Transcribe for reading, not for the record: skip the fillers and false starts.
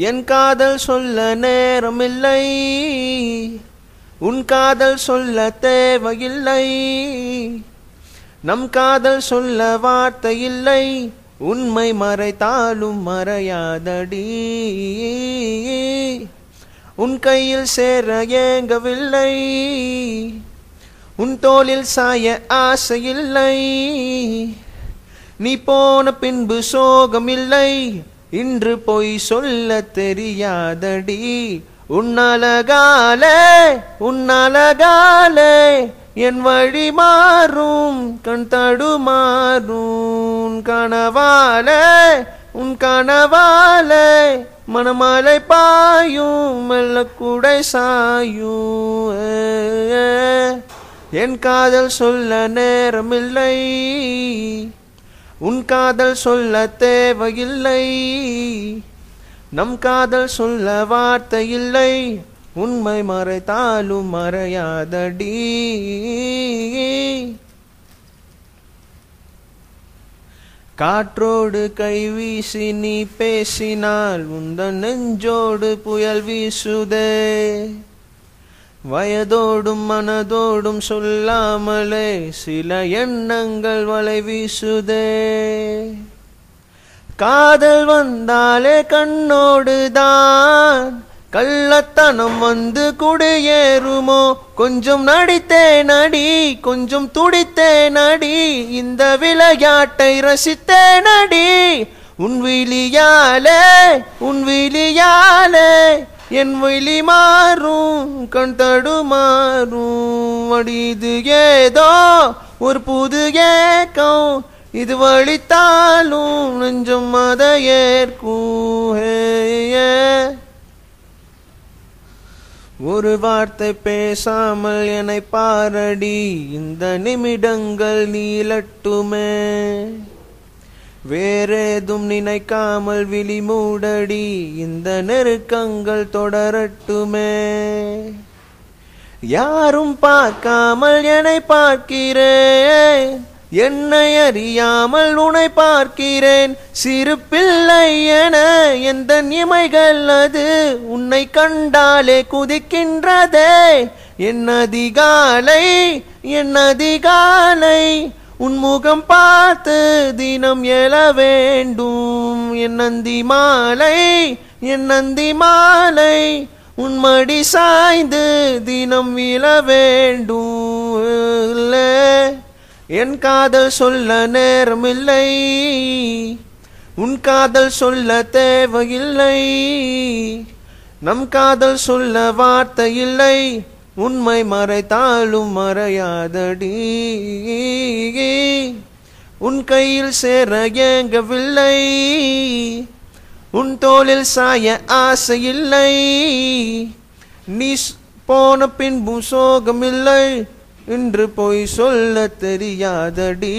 என் காதல் சொல்ல நேரமில்லை, உன் காதல் சொல்ல தேவையில்லை. நம் காதல் சொல்ல வார்த்தை இல்லை, உண்மை மறைத்தாலும் மறையாதடி. உன் கையில் சேர ஏங்கவில்லை, உன் தோளில் சாய ஆசையில்லை. நீ போன பின்பு சோகமில்லை, இன்று பொய் சொல்ல தெரியாதடி. உன்னழகாலே உன்னழகாலே என் வழி மாறும், கண் தடுமாறும். கனவாலே உன் கனவாலே மனமலை பாயும், மெல்ல குடை சாயும். என் காதல் சொல்ல நேரமில்லை, உன் காதல் சொல்ல தேவையில்லை. நம் காதல் சொல்ல வார்த்தை இல்லை, உண்மை மறைத்தாலும் மறையாதடி. காற்றோடு கை வீசி நீ பேசினால் உந்தன் நெஞ்சோடு புயல் வீசுதே. வயதோடும் மனதோடும் சொல்லாமலே சில எண்ணங்கள் வலை வீசுதே. காதல் வந்தாலே கண்ணோடுதான் கள்ளத்தனம் வந்து குடியேறுமோ. கொஞ்சம் நடித்தேன் அடி, கொஞ்சம் துடித்தேன் அடி, இந்த விளையாட்டை ரசித்தேன் அடி. உன் விழியாலே உன் விழியாலே என் விழி மாறும், கண் தடுமாறும். அடி இது ஏதோ ஒரு புது ஏக்கம், இது வழித்தாலும் நெஞ்சம் அதை ஏற்கும். ஒரு வார்த்தை பேசாமல் என்னை பாரடி, இந்த நிமிடங்கள் நீளட்டுமே. வேறேதும் நினைக்காமல் விழி மூடடி, இந்த நெருக்கங்கள் தொடரட்டுமே. யாரும் பார்க்காமல் என்னை பார்க்கிறேன், என்னை அறியாமல் உன்னை பார்க்கிறேன். சிறு பிள்ளை என எந்த இமைகள் அது உன்னை கண்டாலே குதிக்கின்றதே. என் அதிகாலை என் அதிகாலை உன் முகம் பார்த்து தினம் எழ வேண்டும். என் நந்தி மாலை என் நந்தி மாலை உன் மடி சாய்ந்து தினம் விழ வேண்டும். என் காதல் சொல்ல நேரமில்லை, உன் காதல் சொல்ல தேவையில்லை. நம் காதல் சொல்ல வார்த்தை இல்லை, உண்மை மறைத்தாலும் மறையாதடி. உன் கையில் சேர ஏங்கவில்லை, உன் தோளில் சாய ஆசையில்லை. நீ போன பின்பும் சோகமில்லை, இன்று பொய் சொல்ல தெரியாதடி.